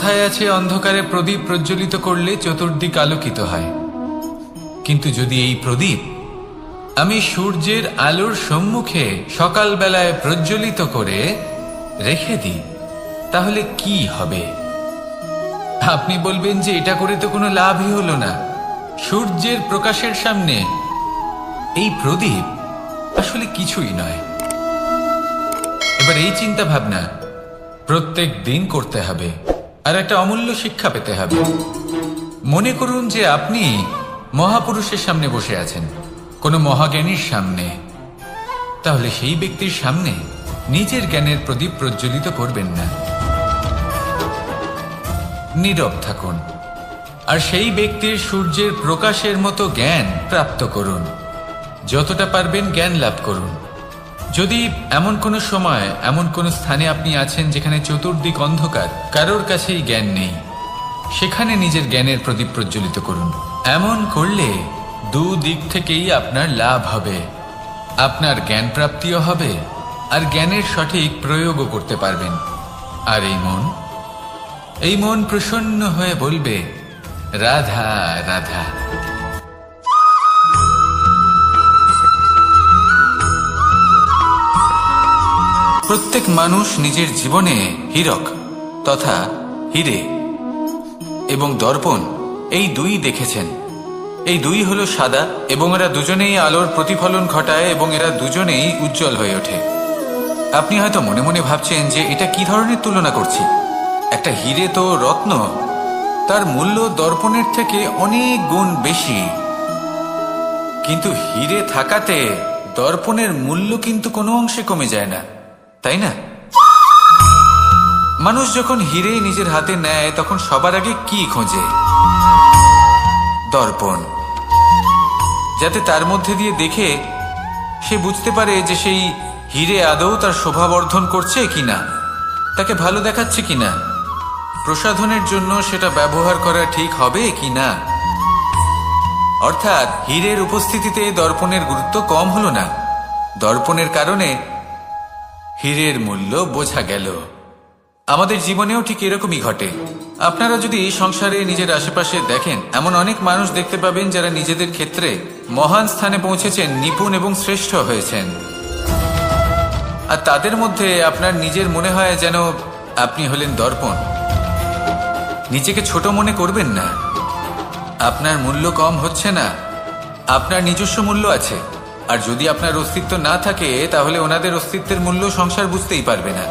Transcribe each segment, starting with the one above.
কথায় আছে, অন্ধকারে প্রদীপ প্রজ্বলিত করলে চতুর্দিক আলোকিত হয়। কিন্তু যদি এই প্রদীপ আমি সূর্যের আলোর সম্মুখে সকালবেলায় প্রজ্বলিত করে রেখে দিই, তাহলে কি হবে? আপনি বলবেন যে এটা করে তো কোনো লাভই হলো না। সূর্যের প্রকাশের সামনে এই প্রদীপ আসলে কিছুই নয়। এবার এই চিন্তা ভাবনা প্রত্যেক দিন করতে হবে, আর একটা অমূল্য শিক্ষা পেতে হবে। মনে করুন যে আপনি মহাপুরুষের সামনে বসে আছেন, কোনো মহাজ্ঞানীর সামনে। তাহলে সেই ব্যক্তির সামনে নিজের জ্ঞানের প্রদীপ প্রজ্বলিত করবেন না, নীরব থাকুন, আর সেই ব্যক্তির সূর্যের প্রকাশের মতো জ্ঞান প্রাপ্ত করুন। যতটা পারবেন জ্ঞান লাভ করুন। যদি এমন কোনো সময়, এমন কোনো স্থানে আপনি আছেন যেখানে চতুর্দিক অন্ধকার, কারোর কাছেই জ্ঞান নেই, সেখানে নিজের জ্ঞানের প্রদীপ প্রজ্বলিত করুন। এমন করলে দুদিক থেকেই আপনার লাভ হবে। আপনার জ্ঞান প্রাপ্তিও হবে, আর জ্ঞানের সঠিক প্রয়োগও করতে পারবেন। আর এই মন প্রসন্ন হয়ে বলবে, রাধা রাধা। প্রত্যেক মানুষ নিজের জীবনে হীরক তথা হীরে এবং দর্পণ, এই দুই দেখেছেন। এই দুই হলো সাদা, এবং এরা দুজনেই আলোর প্রতিফলন ঘটায়, এবং এরা দুজনেই উজ্জ্বল হয়ে ওঠে। আপনি হয়তো মনে মনে ভাবছেন যে এটা কি ধরনের তুলনা করছি। একটা হীরে তো রত্ন, তার মূল্য দর্পণের থেকে অনেক গুণ বেশি। কিন্তু হীরে থাকাতে দর্পণের মূল্য কিন্তু কোনো অংশে কমে যায় না, তাই না? মানুষ যখন হীরে নিজের হাতে নেয়, তখন সবার আগে কি খোঁজে? দর্পণ, যাতে তার মধ্যে দিয়ে দেখে সে বুঝতে পারে যে সেই হীরে আদৌ তার শোভাবর্ধন করছে কিনা, তাকে ভালো দেখাচ্ছে কিনা, প্রসাধনের জন্য সেটা ব্যবহার করা ঠিক হবে কিনা। অর্থাৎ হীরের উপস্থিতিতে দর্পণের গুরুত্ব কম হলো না, দর্পণের কারণে হীরের মূল্য বোঝা গেল। আমাদের জীবনেও ঠিক এরকমই ঘটে। আপনারা যদি সংসারে নিজের আশেপাশে দেখেন, এমন অনেক মানুষ দেখতে পাবেন যারা নিজেদের ক্ষেত্রে মহান স্থানে পৌঁছেছেন, নিপুণ এবং শ্রেষ্ঠ হয়েছেন। আর তাদের মধ্যে আপনার নিজের মনে হয় যেন আপনি হলেন দর্পণ। নিজেকে ছোট মনে করবেন না। আপনার মূল্য কম হচ্ছে না, আপনার নিজস্ব মূল্য আছে। আর যদি আপনার অস্তিত্ব না থাকে, তাহলে ওনাদের অস্তিত্বের মূল্য সংসার বুঝতেই পারবে না।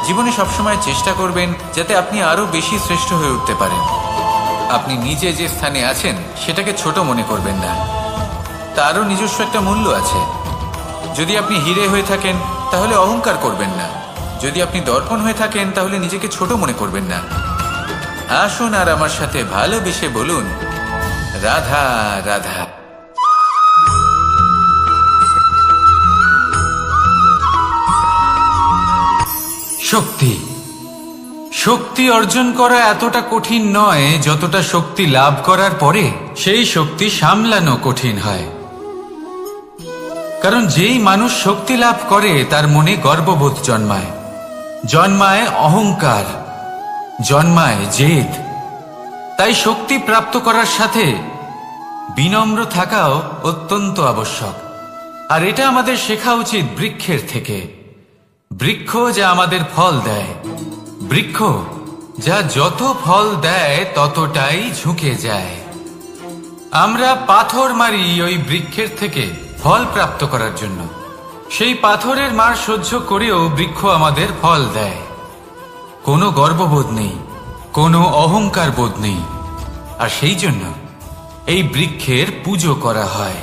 জীবনে সবসময় চেষ্টা করবেন যাতে আপনি আরো বেশি শ্রেষ্ঠ হয়ে উঠতে পারেন। আপনি নিজে যে স্থানে আছেন সেটাকে ছোট মনে করবেন না, তারও নিজস্ব একটা মূল্য আছে। যদি আপনি হীরে হয়ে থাকেন তাহলে অহংকার করবেন না, যদি আপনি দর্পণ হয়ে থাকেন তাহলে নিজেকে ছোট মনে করবেন না। আসুন আর আমার সাথে ভালোবেসে বলুন, রাধা রাধা। শক্তি, শক্তি অর্জন করা এতটা কঠিন নয় যতটা শক্তি লাভ করার পরে সেই শক্তি সামলানো কঠিন হয়। কারণ যেই মানুষ শক্তি লাভ করে তার মনে গর্ববোধ জন্মায়, জন্মায় অহংকার, জন্মায় জেদ। তাই শক্তি প্রাপ্ত করার সাথে বিনম্র থাকাও অত্যন্ত আবশ্যক। আর এটা আমাদের শেখা উচিত বৃক্ষের থেকে। বৃক্ষ যা আমাদের ফল দেয়, বৃক্ষ যা যত ফল দেয় ততটাই ঝুঁকে যায়। আমরা পাথর মারি ওই বৃক্ষের থেকে ফল প্রাপ্ত করার জন্য। সেই পাথরের মার সহ্য করেও বৃক্ষ আমাদের ফল দেয়। কোনো গর্ববোধ নেই, কোনো অহংকার বোধ নেই। আর সেই জন্য এই বৃক্ষের পুজো করা হয়।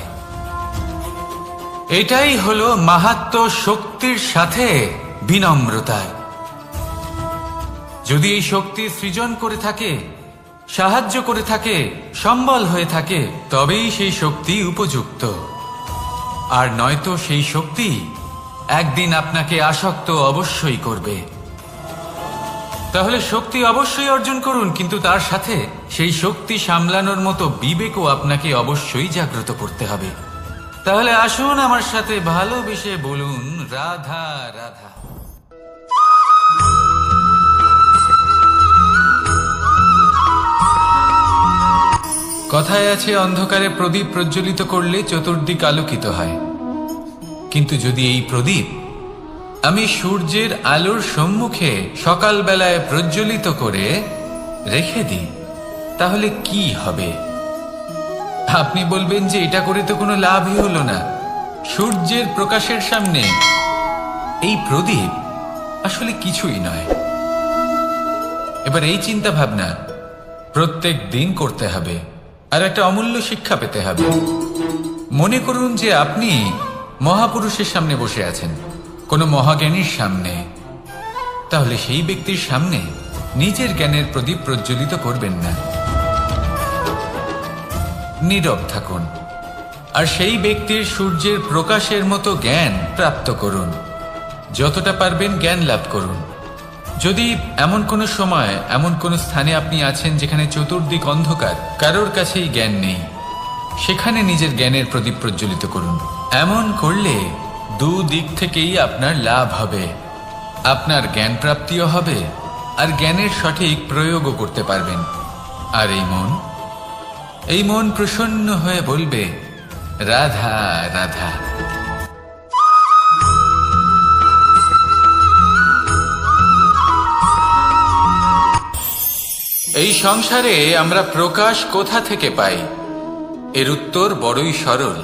এটাই হলো মাহাত্ম্য শক্তির সাথে বিনম্রতার। যদি এই শক্তি সৃজন করে থাকে, সাহায্য করে থাকে, সম্বল হয়ে থাকে, তবেই সেই শক্তি উপযুক্ত। আর নয়তো সেই শক্তি একদিন আপনাকে আসক্ত অবশ্যই করবে। তাহলে শক্তি অবশ্যই অর্জন করুন, কিন্তু তার সাথে সেই শক্তি সামলানোর মতো বিবেকও আপনাকে অবশ্যই জাগ্রত করতে হবে। তাহলে আসুন আমার সাথে ভালোবেসে বলুন, রাধা রাধা। কথায় আছে অন্ধকারে প্রদীপ প্রজ্বলিত করলে চতুর্দিক আলোকিত হয়, কিন্তু যদি এই প্রদীপ আমি সূর্যের আলোর সম্মুখে সকালবেলায় প্রজ্বলিত করে রেখে দিই, তাহলে কি হবে? আপনি বলবেন যে এটা করে তো কোনো লাভই হলো না। সূর্যের প্রকাশের সামনে এই প্রদীপ আসলে কিছুই নয়। এবার এই চিন্তা ভাবনা প্রত্যেক দিন করতে হবে, আর একটা অমূল্য শিক্ষা পেতে হবে। মনে করুন যে আপনি মহাপুরুষের সামনে বসে আছেন, কোনো মহাজ্ঞানীর সামনে, তাহলে সেই ব্যক্তির সামনে নিজের জ্ঞানের প্রদীপ প্রজ্বলিত করবেন না, নীরব থাকুন, আর সেই ব্যক্তির সূর্যের প্রকাশের মতো জ্ঞান প্রাপ্ত করুন। যতটা পারবেন জ্ঞান লাভ করুন। যদি এমন কোনো সময় এমন কোনো স্থানে আপনি আছেন যেখানে চতুর্দিক অন্ধকার, কারোর কাছেই জ্ঞান নেই, সেখানে নিজের জ্ঞানের প্রদীপ প্রজ্বলিত করুন। এমন করলে দুদিক থেকেই আপনার লাভ হবে। আপনার জ্ঞান প্রাপ্তিও হবে, আর জ্ঞানের সঠিক প্রয়োগও করতে পারবেন। আর এই মন প্রসন্ন হয়ে বলবে, রাধা রাধা। এই সংসারে আমরা প্রকাশ কোথা থেকে পাই? এর উত্তর বড়ই সরল।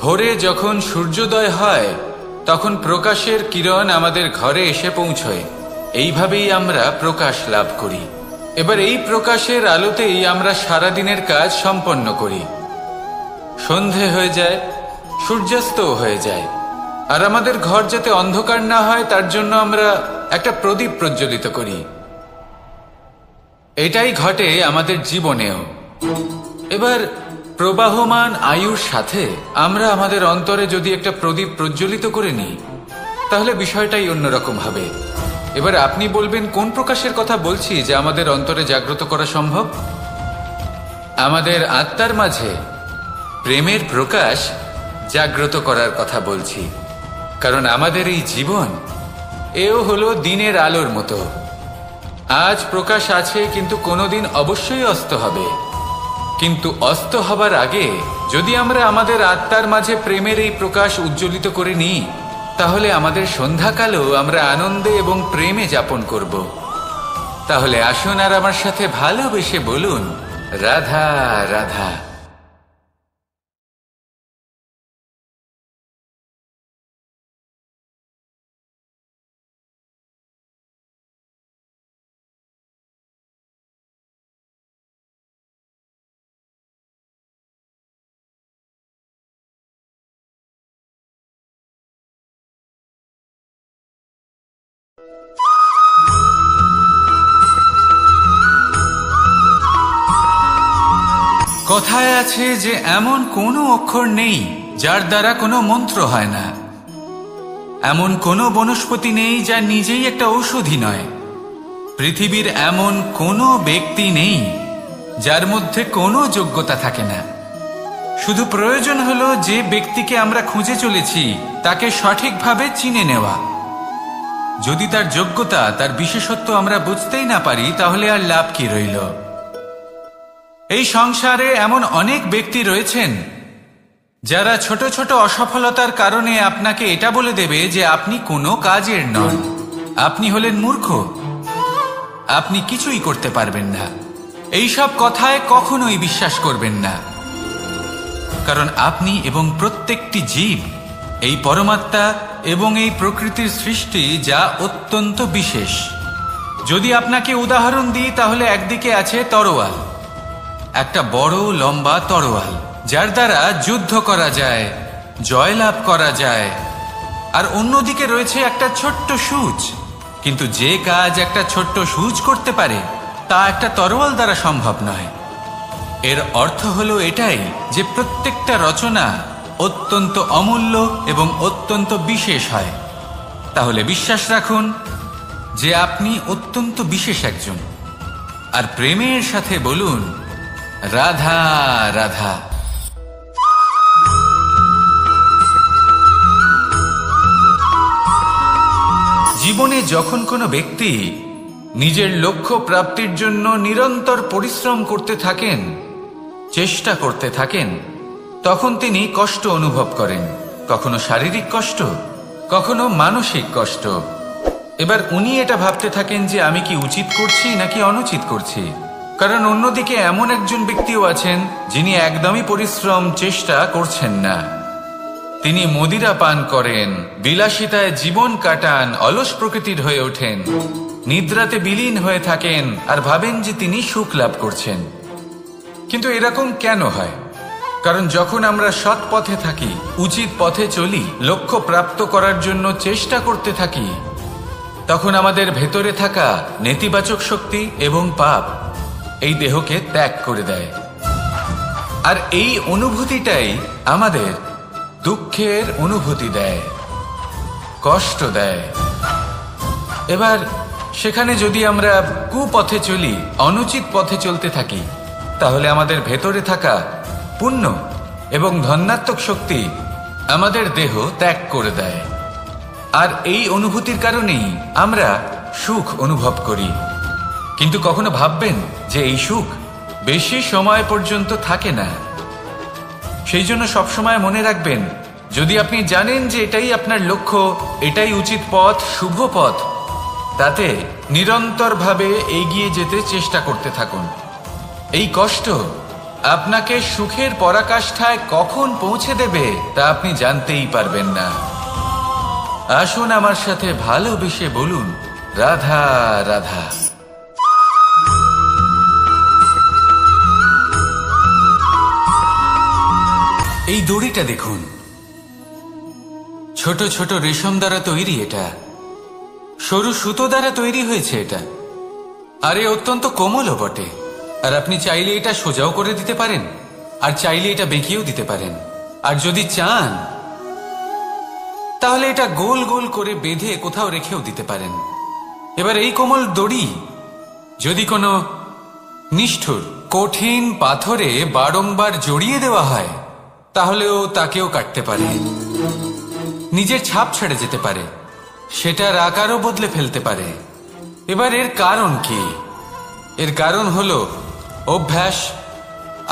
ভোরে যখন সূর্যোদয় হয় তখন প্রকাশের কিরণ আমাদের ঘরে এসে পৌঁছয়। এইভাবেই আমরা প্রকাশ লাভ করি। এবার এই প্রকাশের আলোতেই আমরা সারাদিনের কাজ সম্পন্ন করি। সন্ধে হয়ে যায়, সূর্যাস্তও হয়ে যায়, আর আমাদের ঘর যাতে অন্ধকার না হয় তার জন্য আমরা একটা প্রদীপ প্রজ্বলিত করি। এটাই ঘটে আমাদের জীবনেও। এবার প্রবাহমান আয়ুর সাথে আমরা আমাদের অন্তরে যদি একটা প্রদীপ প্রজ্বলিত করে নিই, তাহলে বিষয়টাই অন্যরকম হবে। এবার আপনি বলবেন, কোন প্রকাশের কথা বলছি যে আমাদের অন্তরে জাগ্রত করা সম্ভব? আমাদের আত্মার মাঝে প্রেমের প্রকাশ জাগ্রত করার কথা বলছি। কারণ আমাদের এই জীবন এও হলো দিনের আলোর মতো। আজ প্রকাশ আছে, কিন্তু কোনোদিন অবশ্যই অস্ত হবে। কিন্তু অস্ত হবার আগে যদি আমরা আমাদের আত্মার মাঝে প্রেমের এই প্রকাশ উজ্জ্বলিত করে নিই, তাহলে আমাদের সন্ধ্যাকালও আমরা আনন্দে এবং প্রেমে যাপন করব। তাহলে আসুন আর আমার সাথে ভালোবেসে বলুন, রাধা রাধা। কথায় আছে যে এমন কোনো অক্ষর নেই যার দ্বারা কোনো মন্ত্র হয় না। এমন কোনো বনস্পতি নেই যা নিজেই একটা ঔষধি নয়। পৃথিবীর এমন কোনো ব্যক্তি নেই যার মধ্যে কোনো যোগ্যতা থাকে না। শুধু প্রয়োজন হলো যে ব্যক্তিকে আমরা খুঁজে চলেছি তাকে সঠিকভাবে চিনে নেওয়া। যদি তার যোগ্যতা, তার বিশেষত্ব আমরা বুঝতেই না পারি, তাহলে আর লাভ কি রইল? এই সংসারে এমন অনেক ব্যক্তি রয়েছেন যারা ছোট ছোট অসফলতার কারণে আপনাকে এটা বলে দেবে যে আপনি কোনো কাজের নন, আপনি হলেন মূর্খ, আপনি কিছুই করতে পারবেন না। এইসব কথায় কখনোই বিশ্বাস করবেন না, কারণ আপনি এবং প্রত্যেকটি জীব এই পরমাত্মা এবং এই প্রকৃতির সৃষ্টি, যা অত্যন্ত বিশেষ। যদি আপনাকে উদাহরণ দিই, তাহলে একদিকে আছে তরোয়াল, একটা বড় লম্বা তরোয়াল, যার দ্বারা যুদ্ধ করা যায়, জয়লাভ করা যায়। আর অন্যদিকে রয়েছে একটা ছোট্ট সূচ, কিন্তু যে কাজ একটা ছোট্ট সূচ করতে পারে তা একটা তরোয়াল দ্বারা সম্ভব নয়। এর অর্থ হলো এটাই যে প্রত্যেকটা রচনা অত্যন্ত অমূল্য এবং অত্যন্ত বিশেষ হয়। তাহলে বিশ্বাস রাখুন যে আপনি অত্যন্ত বিশেষ একজন, আর প্রেমের সাথে বলুন, রাধা রাধা। জীবনে যখন কোনো ব্যক্তি নিজের লক্ষ্য প্রাপ্তির জন্য নিরন্তর পরিশ্রম করতে থাকেন, চেষ্টা করতে থাকেন তখন তিনি কষ্ট অনুভব করেন, কখনো শারীরিক কষ্ট, কখনো মানসিক কষ্ট। এবার উনি এটা ভাবতে থাকেন যে আমি কি উচিত করছি নাকি অনুচিত করছি। কারণ অন্যদিকে এমন একজন ব্যক্তিও আছেন যিনি একদমই পরিশ্রম চেষ্টা করছেন না। তিনি মদিরা পান করেন, বিলাসিতায় জীবন কাটান, অলস প্রকৃতির হয়ে ওঠেন, নিদ্রাতে বিলীন হয়ে থাকেন আর ভাবেন যে তিনি সুখ লাভ করছেন। কিন্তু এরকম কেন হয়? কারণ যখন আমরা সৎ পথে থাকি, উচিত পথে চলি, লক্ষ্য প্রাপ্ত করার জন্য চেষ্টা করতে থাকি, তখন আমাদের ভেতরে থাকা নেতিবাচক শক্তি এবং পাপ এই দেহকে ত্যাগ করে দেয়। আর এই অনুভূতিটাই আমাদের দুঃখের অনুভূতি দেয়, কষ্ট দেয়। এবার সেখানে যদি আমরা কুপথে চলি, অনুচিত পথে চলতে থাকি, তাহলে আমাদের ভেতরে থাকা পুণ্য এবং ধনাত্মক শক্তি আমাদের দেহ ত্যাগ করে দেয়। আর এই অনুভূতির কারণেই আমরা সুখ অনুভব করি। কিন্তু কখনো ভাববেন যে এই সুখ বেশি সময় পর্যন্ত থাকে না। সেই জন্য সবসময় মনে রাখবেন, যদি আপনি জানেন যে এটাই আপনার লক্ষ্য, এটাই উচিত পথ, শুভ পথ, তাতে নিরন্তরভাবে এগিয়ে যেতে চেষ্টা করতে থাকুন। এই কষ্ট আপনাকে সুখের পরাকাষ্ঠায় কখন পৌঁছে দেবে তা আপনি জানতেই পারবেন না। আসুন আমার সাথে ভালোবেসে বলুন, রাধা রাধা। এই দড়িটা দেখুন, ছোট ছোট রেশম দ্বারা তৈরি, এটা সরু সুতো দ্বারা তৈরি হয়েছে এটা, আর এ অত্যন্ত কোমলও বটে। আর আপনি চাইলে এটা সোজাও করে দিতে পারেন, আর চাইলে এটা বেঁকিয়েও দিতে পারেন, আর যদি চান তাহলে এটা গোল গোল করে বেঁধে কোথাও রেখেও দিতে পারেন। এবার এই কোমল দড়ি যদি কোনো নিষ্ঠুর কঠিন পাথরে বারংবার জড়িয়ে দেওয়া হয়, তাহলেও তাকেও কাটতে পারে, নিজের ছাপ ছেড়ে যেতে পারে, সেটার আকারও বদলে ফেলতে পারে। এবার এর কারণ কি? এর কারণ হলো অভ্যাস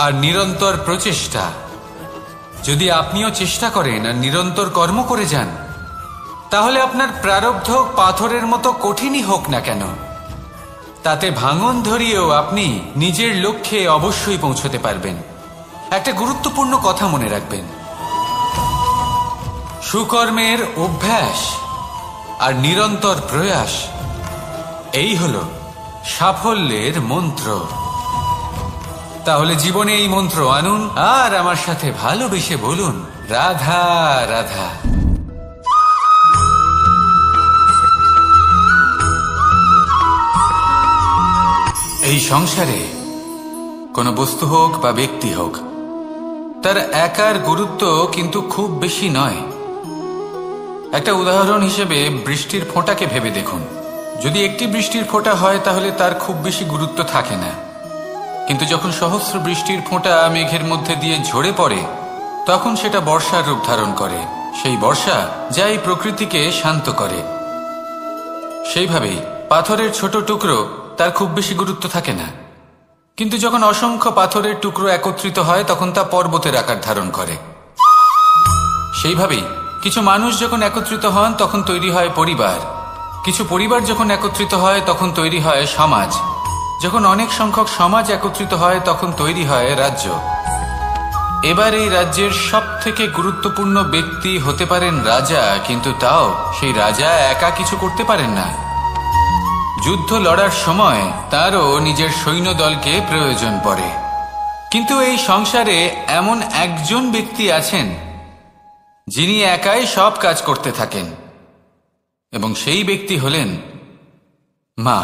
আর নিরন্তর প্রচেষ্টা। যদি আপনিও চেষ্টা করেন আর নিরন্তর কর্ম করে যান, তাহলে আপনার প্রারব্ধ পাথরের মতো কঠিনই হোক না কেন, তাতে ভাঙন ধরিয়েও আপনি নিজের লক্ষ্যে অবশ্যই পৌঁছতে পারবেন। একটা গুরুত্বপূর্ণ কথা মনে রাখবেন, সুকর্মের অভ্যাস আর নিরন্তর প্রয়াস, এই হলো সাফল্যের মন্ত্র। তাহলে জীবনে এই মন্ত্র আনুন আর আমার সাথে ভালোবেসে বলুন, রাধা রাধা। এই সংসারে কোনো বস্তু হোক বা ব্যক্তি হোক, তার একার গুরুত্ব কিন্তু খুব বেশি নয়। একটা উদাহরণ হিসেবে বৃষ্টির ফোঁটাকে ভেবে দেখুন। যদি একটি বৃষ্টির ফোঁটা হয় তাহলে তার খুব বেশি গুরুত্ব থাকে না, কিন্তু যখন সহস্র বৃষ্টির ফোঁটা মেঘের মধ্যে দিয়ে ঝরে পড়ে, তখন সেটা বর্ষার রূপ ধারণ করে। সেই বর্ষা যা এই প্রকৃতিকে শান্ত করে। সেইভাবেই পাথরের ছোট টুকরো, তার খুব বেশি গুরুত্ব থাকে না, কিন্তু যখন অসংখ্য পাথরের টুকরো একত্রিত হয় তখন তা পর্বতের আকার ধারণ করে। সেইভাবেই কিছু মানুষ যখন একত্রিত হন তখন তৈরি হয় পরিবার, কিছু পরিবার যখন একত্রিত হয় তখন তৈরি হয় সমাজ, যখন অনেক সংখ্যক সমাজ একত্রিত হয় তখন তৈরি হয় রাজ্য। এবার এই রাজ্যের সব থেকে গুরুত্বপূর্ণ ব্যক্তি হতে পারেন রাজা, কিন্তু তাও সেই রাজা একা কিছু করতে পারেন না। যুদ্ধ লড়ার সময় তারও নিজের সৈন্যদলকে প্রয়োজন পড়ে। কিন্তু এই সংসারে এমন একজন ব্যক্তি আছেন যিনি একাই সব কাজ করতে থাকেন, এবং সেই ব্যক্তি হলেন মা।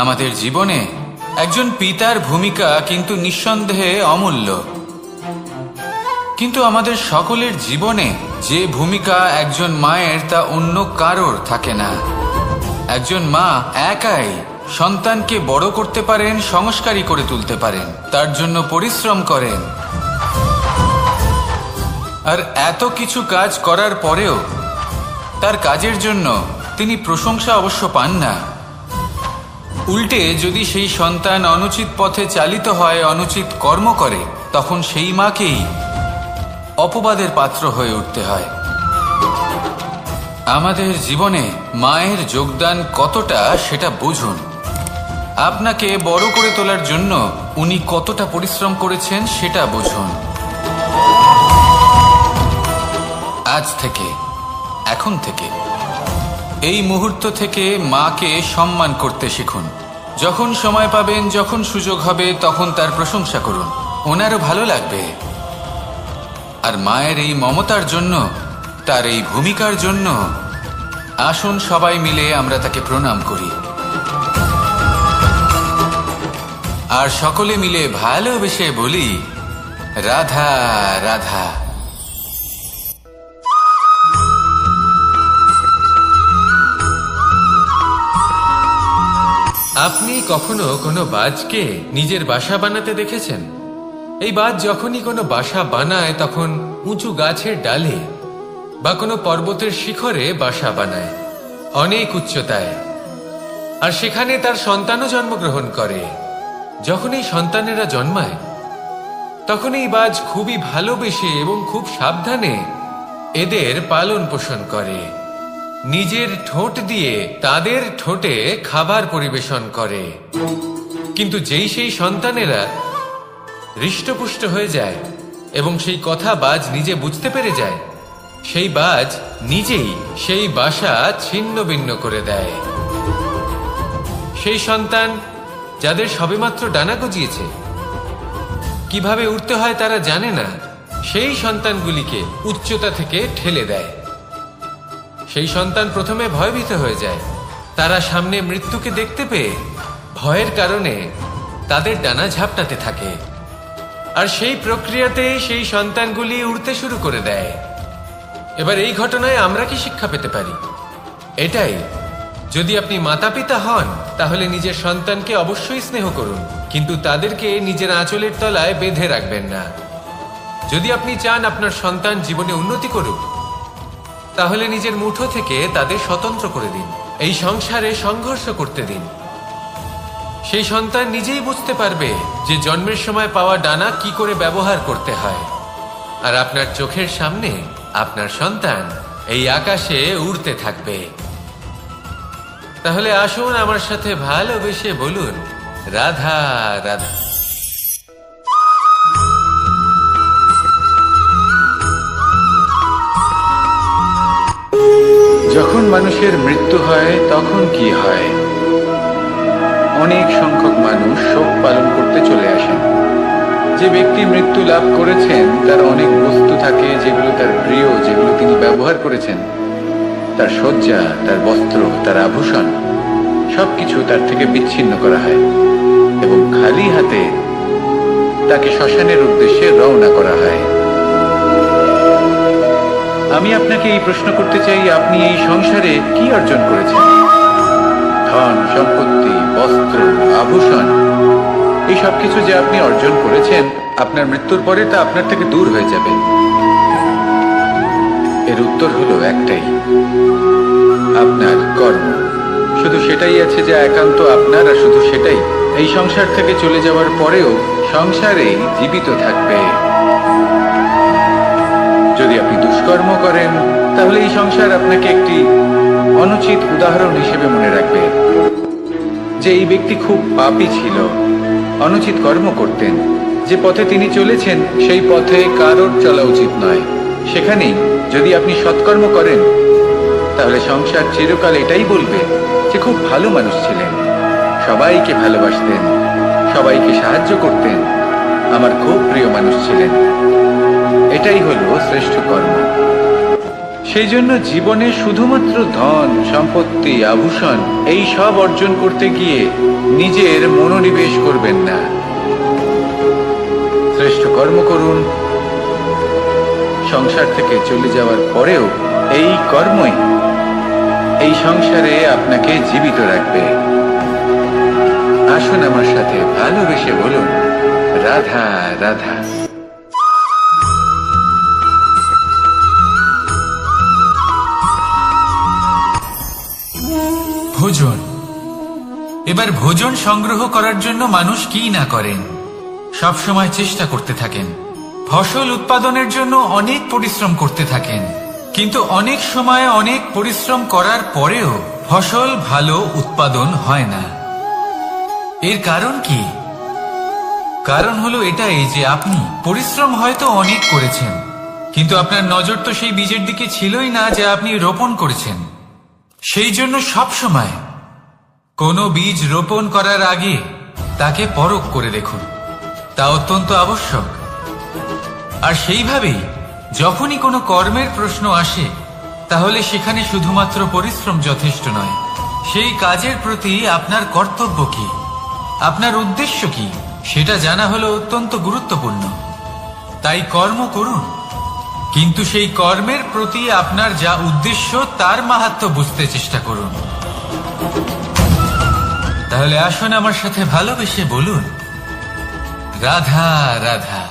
আমাদের জীবনে একজন পিতার ভূমিকা কিন্তু নিঃসন্দেহে অমূল্য, কিন্তু আমাদের সকলের জীবনে যে ভূমিকা একজন মায়ের তা অন্য কারোর থাকে না। একজন মা একাই সন্তানকে বড় করতে পারেন, সংস্কারী করে তুলতে পারেন, তার জন্য পরিশ্রম করেন। আর এত কিছু কাজ করার পরেও তার কাজের জন্য তিনি প্রশংসা অবশ্য পান না, উল্টে যদি সেই সন্তান অনুচিত পথে চালিত হয়, অনুচিত কর্ম করে, তখন সেই মাকেই অপবাদের পাত্র হয়ে উঠতে হয়। আমাদের জীবনে মায়ের যোগদান কতটা সেটা বুঝুন। আপনাকে বড় করে তোলার জন্য উনি কতটা পরিশ্রম করেছেন সেটা বুঝুন। আজ থেকে, এখন থেকে, এই মুহূর্ত থেকে মাকে সম্মান করতে শিখুন। যখন সময় পাবেন, যখন সুযোগ হবে, তখন তার প্রশংসা করুন, ওনারও ভালো লাগবে। আর মায়ের এই মমতার জন্য, তার এই ভূমিকার জন্য আসুন সবাই মিলে আমরা তাকে প্রণাম করি, আর সকলে মিলে ভালোবেসে বলি, রাধা রাধা। আপনি কখনো কোনো বাজকে নিজের বাসা বানাতে দেখেছেন? এই বাজ যখনই কোনো বাসা বানায় তখন উঁচু গাছের ডালে বা কোনো পর্বতের শিখরে বাসা বানায়, অনেক উচ্চতায়, আর সেখানে তার সন্তানও জন্মগ্রহণ করে। যখন এই সন্তানেরা জন্মায় তখন এই বাজ খুবই ভালোবেসে এবং খুব সাবধানে এদের পালন পোষণ করে, নিজের ঠোঁট দিয়ে তাদের ঠোঁটে খাবার পরিবেশন করে। কিন্তু যেই সেই সন্তানেরা হৃষ্টপুষ্ট হয়ে যায় এবং সেই কথা বাজ নিজে বুঝতে পেরে যায়, সেই বাজ নিজেই সেই বাসা ছিন্ন ভিন্ন করে দেয়। সেই সন্তান যাদের সবেমাত্র ডানা গজিয়েছে, কিভাবে উঠতে হয় তারা জানে না, সেই সন্তানগুলিকে উচ্চতা থেকে ঠেলে দেয়। সেই সন্তান প্রথমে ভয়ভীত হয়ে যায়, তারা সামনে মৃত্যুকে দেখতে পেয়ে ভয়ের কারণে তাদের ডানা ঝাপটাতে থাকে, আর সেই প্রক্রিয়াতে সেই সন্তানগুলি উড়তে শুরু করে দেয়। এবার এই ঘটনায় আমরা কি শিক্ষা পেতে পারি? এটাই, যদি আপনি মাতা পিতা হন তাহলে নিজের সন্তানকে অবশ্যই স্নেহ করুন, কিন্তু তাদেরকে নিজের আঁচলের তলায় বেঁধে রাখবেন না। যদি আপনি চান আপনার সন্তান জীবনে উন্নতি করুক, তাহলে নিজের মুঠো থেকে তাদের স্বতন্ত্র করে দিন, এই সংসারে সংঘর্ষ করতে দিন। সেই সন্তান নিজেই বুঝতে পারবে যে জন্মের সময় পাওয়া ডানা কি করে ব্যবহার করতে হয়, আর আপনার চোখের সামনে আপনার সন্তান এই আকাশে উড়তে থাকবে। তাহলে আসুন আমার সাথে ভালোবেসে বলুন, রাধা রাধা। যখন মানুষের মৃত্যু হয় তখন কি হয়? অনেক সংখ্যক মানুষ শোক পালন করতে চলে আসেন। যে ব্যক্তি মৃত্যু লাভ করেছেন তার অনেক বস্তু থাকে যেগুলো তার প্রিয়, যেগুলো তিনি ব্যবহার করেছেন, তার শয্যা, তার বস্ত্র, তার আভূষণ, সবকিছু তার থেকে বিচ্ছিন্ন করা হয় এবং খালি হাতে তাকে শ্মশানের উদ্দেশ্যে রওনা করা হয়। আমি আপনাকে এই প্রশ্ন করতে চাই, আপনি এই সংসারে কি অর্জন করেছেন? ধন সম্পত্তি, বস্ত্র, আভূষণ, এই সবকিছু যে আপনি অর্জন করেছেন, আপনার মৃত্যুর পরে তা আপনার থেকে দূর হয়ে যাবে। এর উত্তর হলো একটাই, আপনার কর্ম। শুধু সেটাই আছে যা একান্ত আপনার, আর শুধু সেটাই এই সংসার থেকে চলে যাওয়ার পরেও সংসারেই জীবিত থাকবে। যদি আপনি দুষ্কর্ম করেন তাহলে এই সংসার আপনাকে একটি অনুচিত উদাহরণ হিসেবে মনে রাখবে যে এই ব্যক্তি খুব পাপী ছিল, অনুচিত কর্ম করতেন। যে পথে তিনি চলেছেন সেই পথে কারোর চলা উচিত নয়। সেখানেই যদি আপনি সৎকর্ম করেন তাহলে সংসার চিরকাল এটাই বলবে যে খুব ভালো মানুষ ছিলেন, সবাইকে ভালোবাসতেন, সবাইকে সাহায্য করতেন, আমার খুব প্রিয় মানুষ ছিলেন। এটাই হলো শ্রেষ্ঠ কর্ম। সেই জন্য জীবনে শুধুমাত্র ধন সম্পত্তি, আভূষণ, এই সব অর্জন করতে গিয়ে নিজের মনোনিবেশ করবেন না। শ্রেষ্ঠ কর্ম করুন। সংসার থেকে চলে যাওয়ার পরেও এই কর্মই এই সংসারে আপনাকে জীবিত রাখবে। আসুন আমার সাথে ভালোবেসে বলুন, রাধা রাধা। ভোজন এবার ভোজন সংগ্রহ করার জন্য মানুষ কি না করেন, সব সময় চেষ্টা করতে থাকেন। ফসল উৎপাদনের জন্য অনেক পরিশ্রম করতে থাকেন, কিন্তু অনেক সময় অনেক পরিশ্রম করার পরেও ফসল ভালো উৎপাদন হয় না। এর কারণ কি? কারণ হলো এটাই যে আপনি পরিশ্রম হয়তো অনেক করেছেন, কিন্তু আপনার নজর তো সেই বীজের দিকে ছিলই না যা আপনি রোপণ করেছেন। সেই জন্য সব সময় কোনো বীজ রোপণ করার আগে তাকে পরখ করে দেখুন, তা অত্যন্ত আবশ্যক। আর সেইভাবেই যখনই কোনো কর্মের প্রশ্ন আসে, তাহলে সেখানে শুধুমাত্র পরিশ্রম যথেষ্ট নয়, সেই কাজের প্রতি আপনার কর্তব্য কি, আপনার উদ্দেশ্য কি, সেটা জানা হলো অত্যন্ত গুরুত্বপূর্ণ। তাই কর্ম করুন, কিন্তু সেই কর্মের প্রতি আপনার যা উদ্দেশ্য তার মাহাত্ম্য বুঝতে চেষ্টা করুন। তাহলে আসুন আমার সাথে ভালোবেসে বলুন, রাধা রাধা।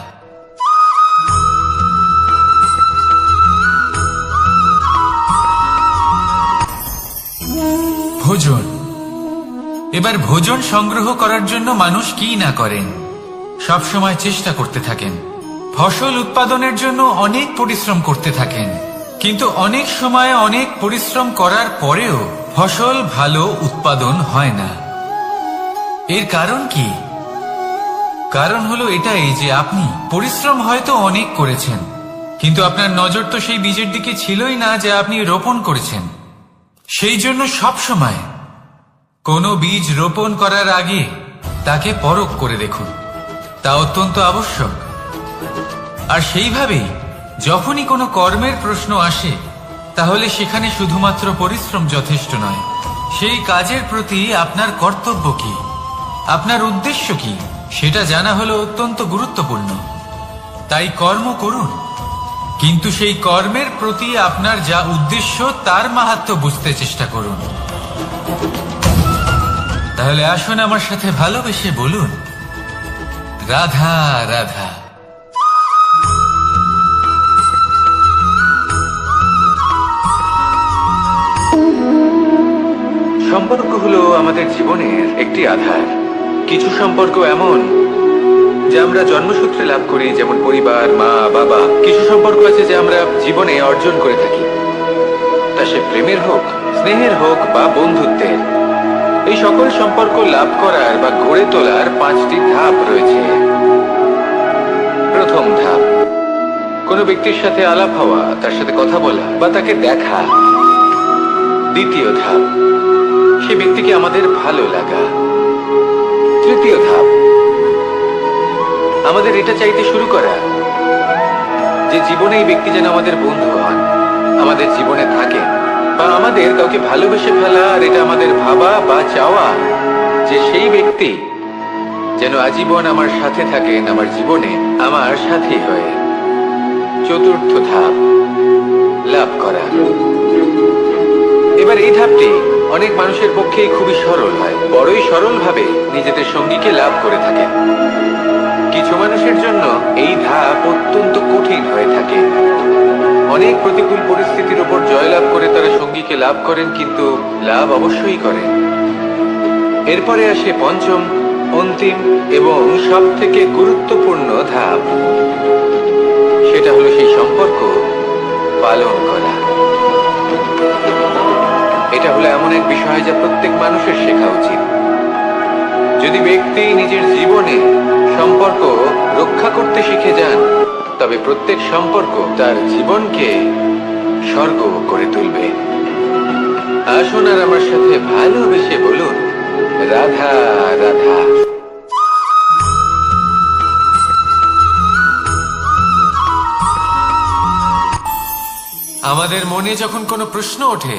ভোজন। এবার ভোজন সংগ্রহ করার জন্য মানুষ কি না করেন, সব সময় চেষ্টা করতে থাকেন। ফসল উৎপাদনের জন্য অনেক পরিশ্রম করতে থাকেন, কিন্তু অনেক সময় অনেক পরিশ্রম করার পরেও ফসল ভালো উৎপাদন হয় না। এর কারণ কি? কারণ হলো এটাই যে আপনি পরিশ্রম হয়তো অনেক করেছেন, কিন্তু আপনার নজর তো সেই বীজের দিকে ছিলই না যা আপনি রোপণ করেছেন। সেই জন্য সব সময় কোনো বীজ রোপণ করার আগে তাকে পরখ করে দেখুন, তা অত্যন্ত আবশ্যক। আর সেইভাবেই যখনই কোনো কর্মের প্রশ্ন আসে, তাহলে সেখানে শুধুমাত্র পরিশ্রম যথেষ্ট নয়, সেই কাজের প্রতি আপনার কর্তব্য কি, আপনার উদ্দেশ্য কি, সেটা জানা হলো অত্যন্ত গুরুত্বপূর্ণ। তাই কর্ম করুন, কিন্তু সেই কর্মের প্রতি আপনার যা উদ্দেশ্য তার মাহাত্ম্য বুঝতে চেষ্টা করুন। তাহলে আসুন আমার সাথে ভালোবেসে বলুন, রাধা রাধা। সম্পর্ক হলো আমাদের জীবনের একটি আধার। কিছু সম্পর্ক এমন যা আমরা জন্মসূত্রে লাভ করি, যেমন পরিবার, মা, বাবা। কিছু সম্পর্ক আছে যা আমরা জীবনে অর্জন করে থাকি, তা সে প্রেমের হোক, স্নেহের হোক বা বন্ধুত্বের। এই সকল সম্পর্ক লাভ করার বা গড়ে তোলার 5টি ধাপ রয়েছে। প্রথম ধাপ, কোনো ব্যক্তির সাথে আলাপ হওয়া, তার সাথে কথা বলা বা তাকে দেখা। দ্বিতীয় ধাপ, সে ব্যক্তিকে আমাদের ভালো লাগা। তৃতীয় ধাপ, আমাদের এটা চাইতে শুরু করা যে জীবনে এই ব্যক্তি যেন আমাদের বন্ধু হন, আমাদের জীবনে থাকেন, বা আমাদের কাউকে ভালোবেসে ফেলা। আর এটা আমাদের ভাবা বা চাওয়া যে সেই ব্যক্তি যেন আজীবন আমার সাথে থাকেন, আমার জীবনে আমার সাথী হয়ে। চতুর্থ ধাপ, লাভ করা। এবার এই ধাপটি অনেক মানুষের পক্ষেই খুবই সরল হয়, বড়ই সরল ভাবে নিজেদের সঙ্গীকে লাভ করে থাকেন। কিছু মানুষের জন্য এই ধাপ অত্যন্ত কঠিন হয়ে থাকে। অনেক প্রতিকূল পরিস্থিতির উপর জয়লাভ করে তারা সঙ্গীকে লাভ করেন, কিন্তু লাভ অবশ্যই করেন। এরপরে আসে পঞ্চম, অন্তিম এবং সব থেকে গুরুত্বপূর্ণ ধাপ। সেটা হলো সেই সম্পর্ক পালন করা। এটা হলো এমন এক বিষয় যা প্রত্যেক মানুষের শেখা উচিত। যদি ব্যক্তি নিজের জীবনে সম্পর্ক রক্ষা করতে শিখে যান, তবে প্রত্যেক সম্পর্ক তার জীবনকে স্বর্গ করে তুলবে। আসুন আর আমার সাথে ভালোবেসে বলুন, রাধা রাধা। আমাদের মনে যখন কোনো প্রশ্ন ওঠে,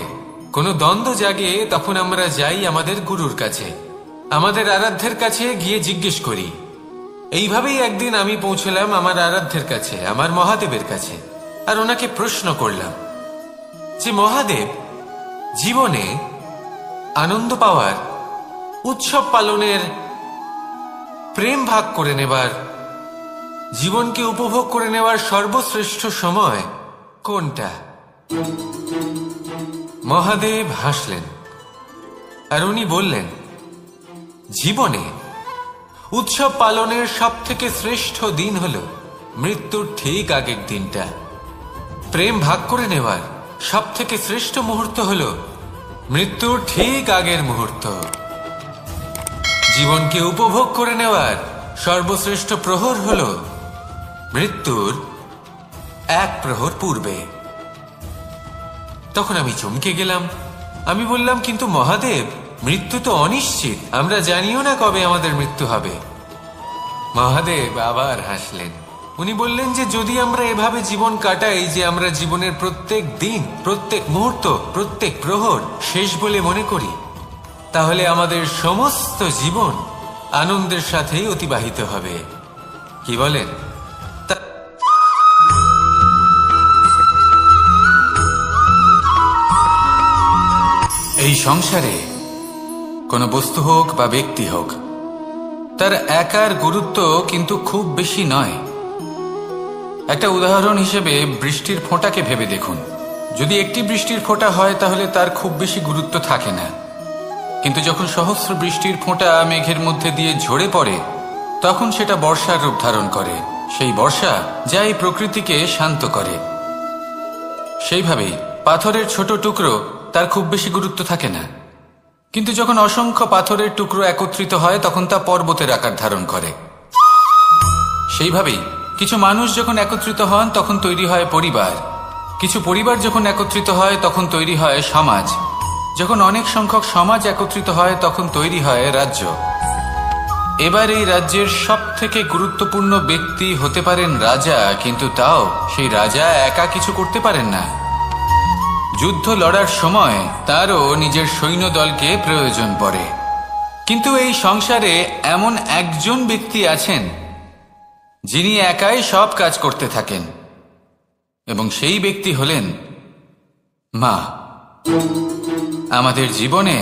কোনো দ্বন্দ্ব জাগে, তখন আমরা যাই আমাদের গুরুর কাছে, আমাদের আরাধ্যের কাছে গিয়ে জিজ্ঞেস করি। এইভাবেই একদিন আমি পৌঁছলাম আমার আরাধ্যের কাছে, আমার মহাদেবের কাছে, আর ওনাকে প্রশ্ন করলাম যে মহাদেব, জীবনে আনন্দ পাওয়ার, উৎসব পালনের, প্রেম ভাগ করে নেবার, জীবনকে উপভোগ করে নেওয়ার সর্বশ্রেষ্ঠ সময় কোনটা? মহাদেব হাসলেন আর উনি বললেন, জীবনে উৎসব পালনের সব থেকে শ্রেষ্ঠ দিন হল মৃত্যুর ঠিক আগের দিনটা। প্রেম ভাগ করে নেওয়ার সব থেকে শ্রেষ্ঠ মুহূর্ত হল মৃত্যুর ঠিক আগের মুহূর্ত। জীবনকে উপভোগ করে নেওয়ার সর্বশ্রেষ্ঠ প্রহর হল মৃত্যুর এক প্রহর পূর্বে। তখন আমি চমকে গেলাম। আমি বললাম, কিন্তু মহাদেব, মৃত্যু তো অনিশ্চিত, আমরা জানিও না কবে আমাদের মৃত্যু হবে। মহাদেব আবার হাসলেন। উনি বললেন যে যদি আমরা এভাবে জীবন কাটাই যে আমরা জীবনের প্রত্যেক দিন, প্রত্যেক মুহূর্ত, প্রত্যেক প্রহর শেষ বলে মনে করি, তাহলে আমাদের সমস্ত জীবন আনন্দের সাথেই অতিবাহিত হবে। কি বলেন? এই সংসারে কোনো বস্তু হোক বা ব্যক্তি হোক, তার একার গুরুত্ব কিন্তু খুব বেশি নয়। একটা উদাহরণ হিসেবে বৃষ্টির ফোঁটাকে ভেবে দেখুন। যদি একটি বৃষ্টির ফোঁটা হয় তাহলে তার খুব বেশি গুরুত্ব থাকে না, কিন্তু যখন সহস্র বৃষ্টির ফোঁটা মেঘের মধ্যে দিয়ে ঝরে পড়ে, তখন সেটা বর্ষার রূপ ধারণ করে। সেই বর্ষা যা এই প্রকৃতিকে শান্ত করে। সেইভাবেই পাথরের ছোট টুকরো, তার খুব বেশি গুরুত্ব থাকে না, কিন্তু যখন অসংখ্য পাথরের টুকরো একত্রিত হয় তখন তা পর্বতের আকার ধারণ করে। সেইভাবেই কিছু মানুষ যখন একত্রিত হন তখন তৈরি হয় পরিবার, কিছু পরিবার যখন একত্রিত হয় তখন তৈরি হয় সমাজ, যখন অনেক সংখ্যক সমাজ একত্রিত হয় তখন তৈরি হয় রাজ্য। এবার এই রাজ্যের সব থেকে গুরুত্বপূর্ণ ব্যক্তি হতে পারেন রাজা, কিন্তু তাও সেই রাজা একা কিছু করতে পারেন না। যুদ্ধ লড়ার সময় তারও নিজের সৈন্যদলকে প্রয়োজন পড়ে। কিন্তু এই সংসারে এমন একজন ব্যক্তি আছেন যিনি একাই সব কাজ করতে থাকেন, এবং সেই ব্যক্তি হলেন মা। আমাদের জীবনে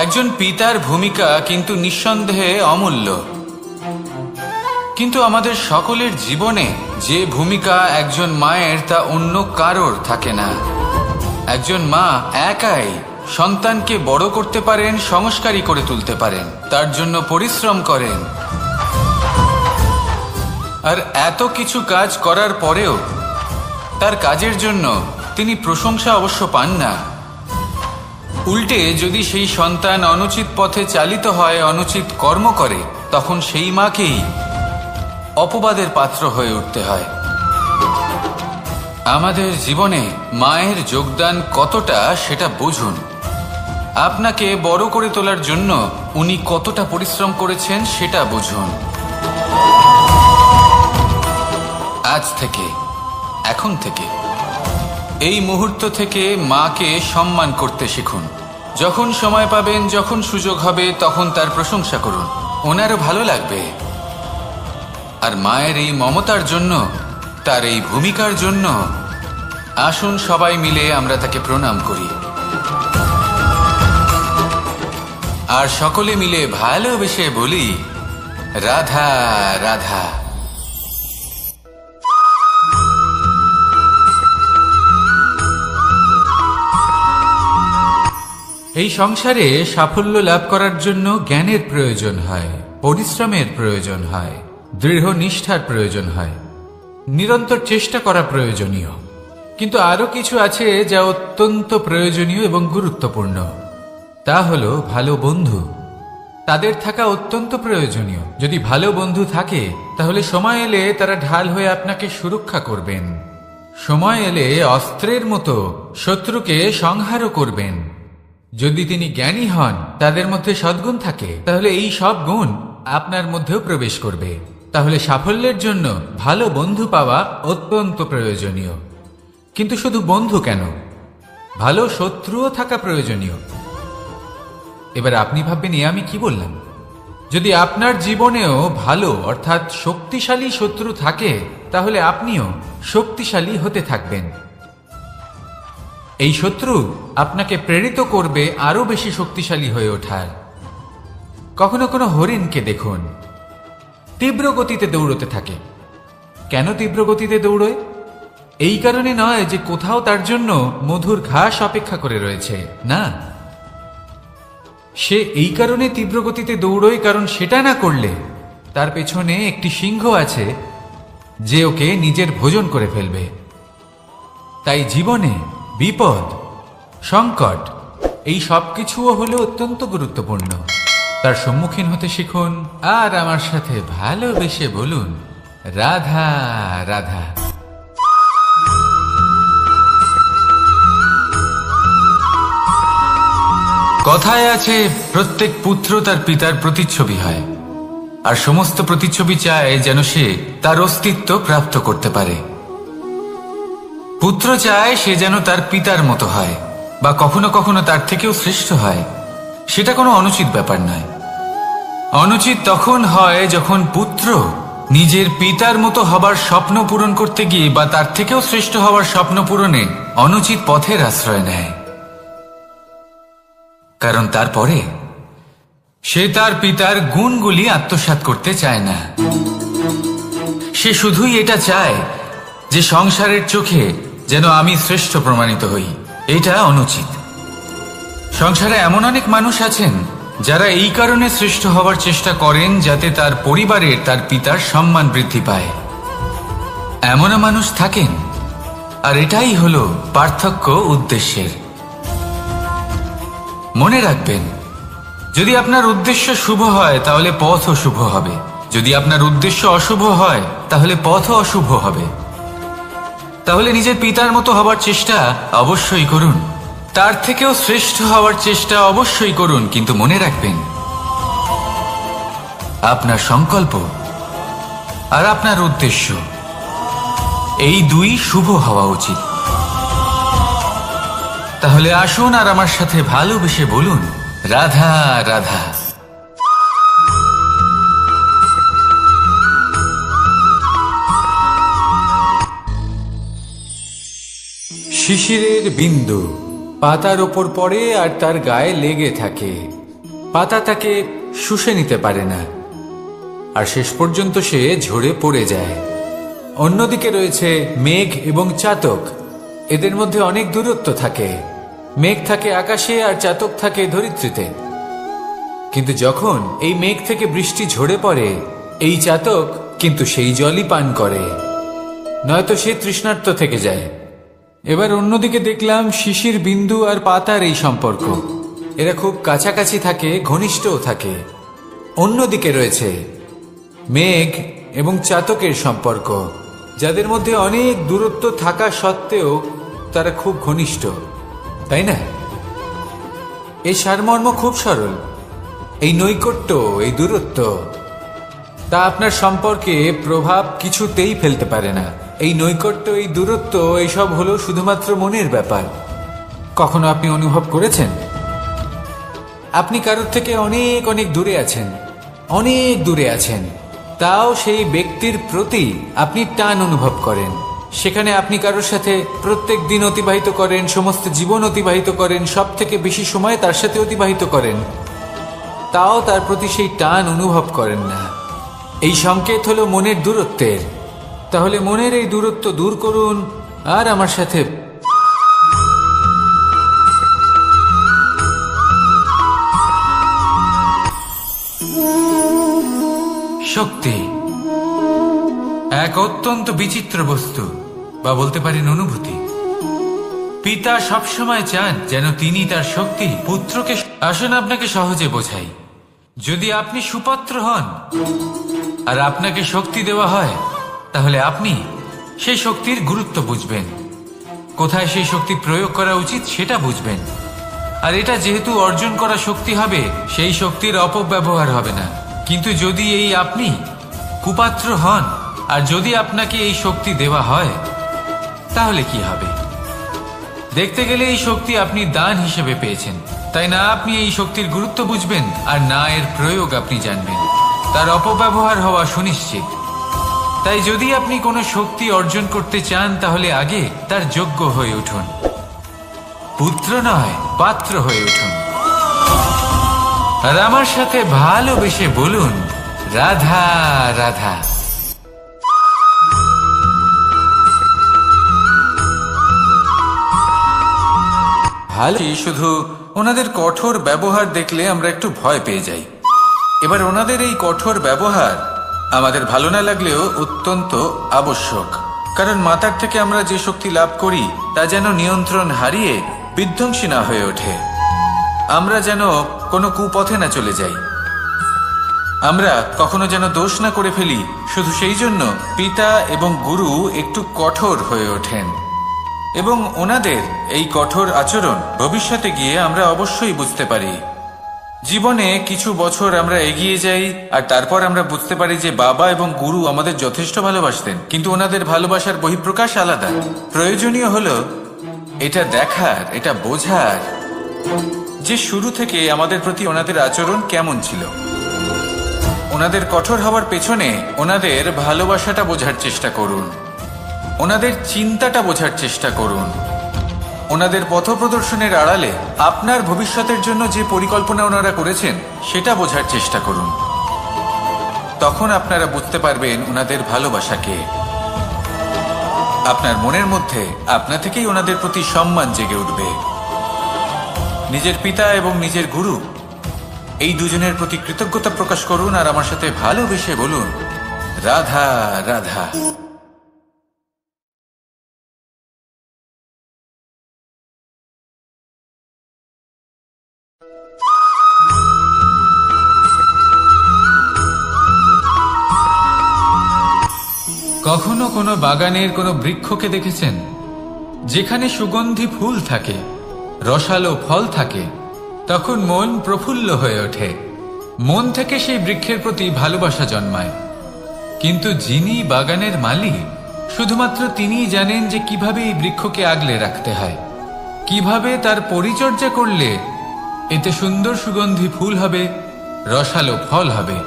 একজন পিতার ভূমিকা কিন্তু নিঃসন্দেহে অমূল্য, কিন্তু আমাদের সকলের জীবনে যে ভূমিকা একজন মায়ের তা অন্য কারোর থাকে না। একজন মা একাই সন্তানকে বড় করতে পারেন, সংস্কারী করে তুলতে পারেন, তার জন্য পরিশ্রম করেন। আর এত কিছু কাজ করার পরেও তার কাজের জন্য তিনি প্রশংসা অবশ্য পান না। উল্টে যদি সেই সন্তান অনুচিত পথে চালিত হয়, অনুচিত কর্ম করে, তখন সেই মাকেই অপবাদের পাত্র হয়ে উঠতে হয়। আমাদের জীবনে মায়ের যোগদান কতটা সেটা বুঝুন। আপনাকে বড় করে তোলার জন্য উনি কতটা পরিশ্রম করেছেন সেটা বুঝুন। আজ থেকে, এখন থেকে, এই মুহূর্ত থেকে মাকে সম্মান করতে শিখুন। যখন সময় পাবেন, যখন সুযোগ হবে, তখন তার প্রশংসা করুন, ওনারও ভালো লাগবে। আর মায়ের এই মমতার জন্য, তার এই ভূমিকার জন্য আসুন সবাই মিলে আমরা তাকে প্রণাম করি, আর সকলে মিলে ভালোবেসে বলি, রাধা রাধা। এই সংসারে সাফল্য লাভ করার জন্য জ্ঞানের প্রয়োজন হয়, পরিশ্রমের প্রয়োজন হয়, দৃঢ় নিষ্ঠার প্রয়োজন হয়, নিরন্তর চেষ্টা করা প্রয়োজনীয়। কিন্তু আরো কিছু আছে যা অত্যন্ত প্রয়োজনীয় এবং গুরুত্বপূর্ণ। তা হলো ভালো বন্ধু। তাদের থাকা অত্যন্ত প্রয়োজনীয়। যদি ভালো বন্ধু থাকে তাহলে সময় এলে তারা ঢাল হয়ে আপনাকে সুরক্ষা করবেন। সময় এলে অস্ত্রের মতো শত্রুকে সংহারও করবেন। যদি তিনি জ্ঞানী হন, তাদের মধ্যে সদ্গুণ থাকে, তাহলে এই সব গুণ আপনার মধ্যেও প্রবেশ করবে। তাহলে সাফল্যের জন্য ভালো বন্ধু পাওয়া অত্যন্ত প্রয়োজনীয়। কিন্তু শুধু বন্ধু কেন, ভালো শত্রুও থাকা প্রয়োজনীয়। এবার আপনি ভাববেন, আমি কি বললাম? যদি আপনার জীবনেও ভালো অর্থাৎ শক্তিশালী শত্রু থাকে, তাহলে আপনিও শক্তিশালী হতে থাকবেন। এই শত্রু আপনাকে প্রেরিত করবে আরো বেশি শক্তিশালী হয়ে ওঠার। কখনো কোনো হরিণকে দেখুন, তীব্র গতিতে দৌড়তে থাকে। কেন তীব্র গতিতে দৌড়য়? এই কারণে নয় যে কোথাও তার জন্য মধুর ঘাস অপেক্ষা করে রয়েছে, না। সে এই কারণে তীব্র গতিতে দৌড়য় কারণ সেটা না করলে তার পেছনে একটি সিংহ আছে যে ওকে নিজের ভোজন করে ফেলবে। তাই জীবনে বিপদ, সংকট এই সবকিছুও হলো অত্যন্ত গুরুত্বপূর্ণ। তার সম্মুখীন হতে শিখুন আর আমার সাথে ভালোবেসে বলুন, রাধা রাধা। কথায় আছে, প্রত্যেক পুত্র তার পিতার প্রতিচ্ছবি হয়, আর সমস্ত প্রতিচ্ছবি চায় যেন সে তার অস্তিত্ব প্রাপ্ত করতে পারে। পুত্র চায় সে যেন তার পিতার মতো হয় বা কখনো কখনো তার থেকেও শ্রেষ্ঠ হয়। সেটা কোনো অনুচিত ব্যাপার নয়। অনুচিত তখন হয় যখন পুত্র নিজের পিতার মতো হবার স্বপ্ন পূরণ করতে গিয়ে বা তার থেকেও শ্রেষ্ঠ হওয়ার স্বপ্ন পূরণে অনুচিত পথের আশ্রয় নেয়। কারণ তারপরে সে তার পিতার গুণগুলি আত্মসাৎ করতে চায় না। সে শুধুই এটা চায় যে সংসারের চোখে যেন আমি শ্রেষ্ঠ প্রমাণিত হই। এটা অনুচিত। সংসারে এমন অনেক মানুষ আছেন যারা এই কারণে শ্রেষ্ঠ হওয়ার চেষ্টা করেন যাতে তার পরিবারের তার পিতার সম্মান বৃদ্ধি পায়। এমনও মানুষ থাকেন, আর এটাই হলো পার্থক্য উদ্দেশ্যের। মনে রাখবেন, যদি আপনার উদ্দেশ্য শুভ হয় তাহলে পথও শুভ হবে, যদি আপনার উদ্দেশ্য অশুভ হয় তাহলে পথও অশুভ হবে। তাহলে নিজের পিতার মতো হবার চেষ্টা অবশ্যই করুন, তার থেকেও শ্রেষ্ঠ হওয়ার চেষ্টা অবশ্যই করুন, কিন্তু মনে রাখবেন আপনার সংকল্প আর আপনার উদ্দেশ্য এই দুই শুভ হওয়া উচিত। তাহলে আসুন আর আমার সাথে ভালোবেসে বলুন, রাধা রাধা। শিশিরের বিন্দু পাতার ওপর পড়ে আর তার গায়ে লেগে থাকে। পাতা তাকে শুষে নিতে পারে না, আর শেষ পর্যন্ত সে ঝরে পড়ে যায়। অন্যদিকে রয়েছে মেঘ এবং চাতক। এদের মধ্যে অনেক দূরত্ব থাকে। মেঘ থাকে আকাশে আর চাতক থাকে ধরিত্রীতে। কিন্তু যখন এই মেঘ থেকে বৃষ্টি ঝরে পড়ে, এই চাতক কিন্তু সেই জলই পান করে, নয়তো সে তৃষ্ণার্ত থেকে যায়। এবার অন্যদিকে দেখলাম শিশির বিন্দু আর পাতার এই সম্পর্ক। এরা খুব কাছাকাছি থাকে, ঘনিষ্ঠও থাকে। অন্যদিকে রয়েছে মেঘ এবং চাতকের সম্পর্ক, যাদের মধ্যে অনেক দূরত্ব থাকা সত্ত্বেও তারা খুব ঘনিষ্ঠ, তাই না? এই সারমর্ম খুব সরল। এই নৈকট্য, এই দূরত্ব, তা আপনার সম্পর্কে প্রভাব কিছুতেই ফেলতে পারে না। এই নৈকট্য, এই দূরত্ব, এইসব হলো শুধুমাত্র মনের ব্যাপার। কখনো আপনি অনুভব করেছেন আপনি কারোর থেকে অনেক অনেক দূরে আছেন, অনেক দূরে আছেন, তাও সেই ব্যক্তির প্রতি আপনি টান অনুভব করেন। সেখানে আপনি কারোর সাথে প্রত্যেক দিন অতিবাহিত করেন, সমস্ত জীবন অতিবাহিত করেন, সব থেকে বেশি সময় তার সাথে অতিবাহিত করেন, তাও তার প্রতি সেই টান অনুভব করেন না। এই সংকেত হলো মনের দূরত্বের। তাহলে মনের এই দূরত্ব দূর করুন আর আমার সাথে শক্তি এক অত্যন্ত বিচিত্র বস্তু, বা বলতে পারেন অনুভূতি। পিতা সবসময় চান যেন তিনি তার শক্তি পুত্রকে। আসুন আপনাকে সহজে বোঝাই। যদি আপনি সুপাত্র হন আর আপনাকে শক্তি দেওয়া হয়, তাহলে আপনি সেই শক্তির গুরুত্ব বুঝবেন, কোথায় সেই শক্তি প্রয়োগ করা উচিত সেটা বুঝবেন। আর এটা যেহেতু অর্জন করা শক্তি হবে, সেই শক্তির অপব্যবহার হবে না। কিন্তু যদি এই আপনি কুপাত্র হন আর যদি আপনাকে এই শক্তি দেওয়া হয়, তাহলে কি হবে? দেখতে গেলে এই শক্তি আপনি দান হিসেবে পেয়েছেন, তাই না আপনি এই শক্তির গুরুত্ব বুঝবেন আর না এর প্রয়োগ আপনি জানবেন। তার অপব্যবহার হওয়া সুনিশ্চিত। তাই যদি আপনি কোনো শক্তি অর্জন করতে চান, তাহলে আগে তার যোগ্য হয়ে উঠুন। পুত্র নয়, পাত্র হয়ে উঠুন। আর আমার সাথে ভালোবেসে বলুন, রাধা রাধা। ভালো শুধু ওনাদের কঠোর ব্যবহার দেখলে আমরা একটু ভয় পেয়ে যাই। এবার ওনাদের এই কঠোর ব্যবহার আমাদের ভালো না লাগলেও অত্যন্ত আবশ্যক, কারণ মাতার থেকে আমরা যে শক্তি লাভ করি তা যেন নিয়ন্ত্রণ হারিয়ে বিধ্বংসী না হয়ে ওঠে, আমরা যেন কোনো কুপথে না চলে যাই, আমরা কখনো যেন দোষ না করে ফেলি। শুধু সেই জন্য পিতা এবং গুরু একটু কঠোর হয়ে ওঠেন, এবং ওনাদের এই কঠোর আচরণ ভবিষ্যতে গিয়ে আমরা অবশ্যই বুঝতে পারি। জীবনে কিছু বছর আমরা এগিয়ে যাই আর তারপর আমরা বুঝতে পারি যে বাবা এবং গুরু আমাদের যথেষ্ট ভালোবাসতেন, কিন্তু ওনাদের ভালোবাসার বহিঃপ্রকাশ আলাদা। প্রয়োজনীয় হলো এটা দেখার, এটা বোঝার যে শুরু থেকে আমাদের প্রতি ওনাদের আচরণ কেমন ছিল। ওনাদের কঠোর হওয়ার পেছনে ওনাদের ভালোবাসাটা বোঝার চেষ্টা করুন, ওনাদের চিন্তাটা বোঝার চেষ্টা করুন, ওনাদের পথপ্রদর্শনের আড়ালে আপনার ভবিষ্যতের জন্য যে পরিকল্পনা ওনারা করেছেন সেটা বোঝার চেষ্টা করুন। তখন আপনারা বুঝতে পারবেন ওনাদের ভালোবাসাকে। আপনার মনের মধ্যে আপনা থেকেই ওনাদের প্রতি সম্মান জেগে উঠবে। নিজের পিতা এবং নিজের গুরু এই দুজনের প্রতি কৃতজ্ঞতা প্রকাশ করুন আর আমার সাথে ভালোবেসে বলুন, রাধা রাধা। কখনো কোনো বাগানের কোনো বৃক্ষকে দেখেছেন যেখানে সুগন্ধি ফুল থাকে, রসালো ফল থাকে? তখন মন প্রফুল্ল হয়ে ওঠে, মন থেকে সেই বৃক্ষের প্রতি ভালোবাসা জন্মায়। কিন্তু যিনি বাগানের মালিক, শুধুমাত্র তিনিই জানেন যে কিভাবে এই বৃক্ষকে আগলে রাখতে হয়, কিভাবে তার পরিচর্যা করলে এতে সুন্দর সুগন্ধি ফুল হবে, রসালো ফল হবে।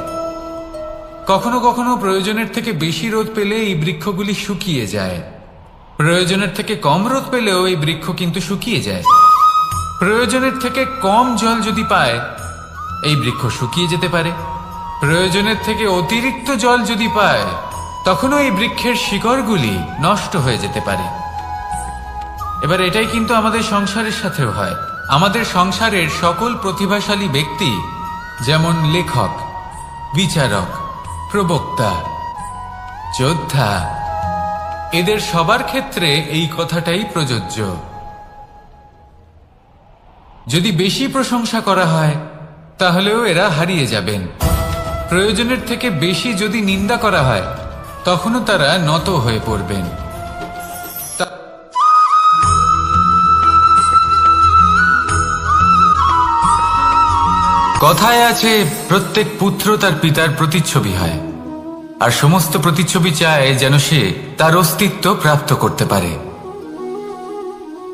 কখনো কখনো প্রয়োজনের থেকে বেশি রোদ পেলে এই বৃক্ষগুলি শুকিয়ে যায়, প্রয়োজনের থেকে কম রোদ পেলেও এই বৃক্ষ কিন্তু শুকিয়ে যায়। প্রয়োজনের থেকে কম জল যদি পায় এই বৃক্ষ শুকিয়ে যেতে পারে, প্রয়োজনের থেকে অতিরিক্ত জল যদি পায় তখনও এই বৃক্ষের শিকড়গুলি নষ্ট হয়ে যেতে পারে। এবার এটাই কিন্তু আমাদের সংসারের সাথেও হয়। আমাদের সংসারের সকল প্রতিভাশালী ব্যক্তি, যেমন লেখক, বিচারক, প্রবক্তা, যোদ্ধা, এদের সবার ক্ষেত্রে এই কথাটাই প্রযোজ্য। যদি বেশি প্রশংসা করা হয় তাহলেও এরা হারিয়ে যাবেন, প্রয়োজনের থেকে বেশি যদি নিন্দা করা হয় তখনও তারা নত হয়ে পড়বেন। কথায় আছে, প্রত্যেক পুত্র তার পিতার প্রতিচ্ছবি হয়, আর সমস্ত প্রতিচ্ছবি চায় যেন সে তার অস্তিত্ব প্রাপ্ত করতে পারে।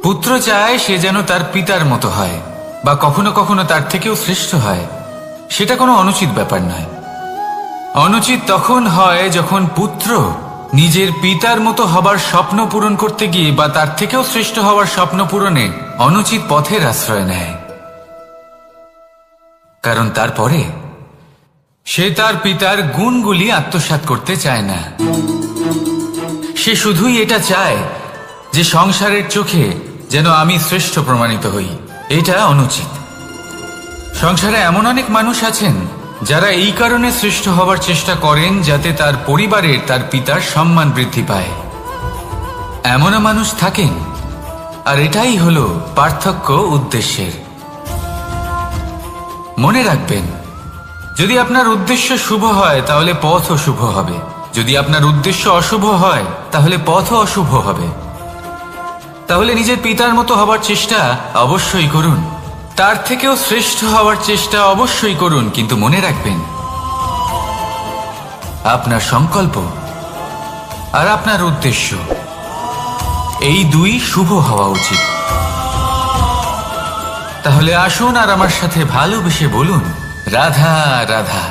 পুত্র চায় সে যেন তার পিতার মতো হয়, বা কখনো কখনো তার থেকেও শ্রেষ্ঠ হয়। সেটা কোনো অনুচিত ব্যাপার নয়। অনুচিত তখন হয় যখন পুত্র নিজের পিতার মতো হবার স্বপ্ন পূরণ করতে গিয়ে বা তার থেকেও শ্রেষ্ঠ হওয়ার স্বপ্ন পূরণে অনুচিত পথের আশ্রয় নেয়, কারণ তারপরে সে তার পিতার গুণগুলি আত্মসাৎ করতে চায় না। সে শুধুই এটা চায় যে সংসারের চোখে যেন আমি শ্রেষ্ঠ প্রমাণিত হই। এটা অনুচিত। সংসারে এমন অনেক মানুষ আছেন যারা এই কারণে শ্রেষ্ঠ হবার চেষ্টা করেন যাতে তার পরিবারের, তার পিতার সম্মান বৃদ্ধি পায়। এমনও মানুষ থাকেন, আর এটাই হলো পার্থক্য উদ্দেশ্যের। মনে রাখবেন, যদি আপনার উদ্দেশ্য শুভ হয় তাহলে পথও শুভ হবে, যদি আপনার উদ্দেশ্য অশুভ হয় তাহলে পথও অশুভ হবে। তাহলে নিজের পিতার মতো হবার চেষ্টা অবশ্যই করুন, তার থেকেও শ্রেষ্ঠ হওয়ার চেষ্টা অবশ্যই করুন, কিন্তু মনে রাখবেন আপনার সংকল্প আর আপনার উদ্দেশ্য এই দুই শুভ হওয়া উচিত। তাহলে আসুন আর আমার সাথে ভালোবেসে বলুন, রাধা রাধা।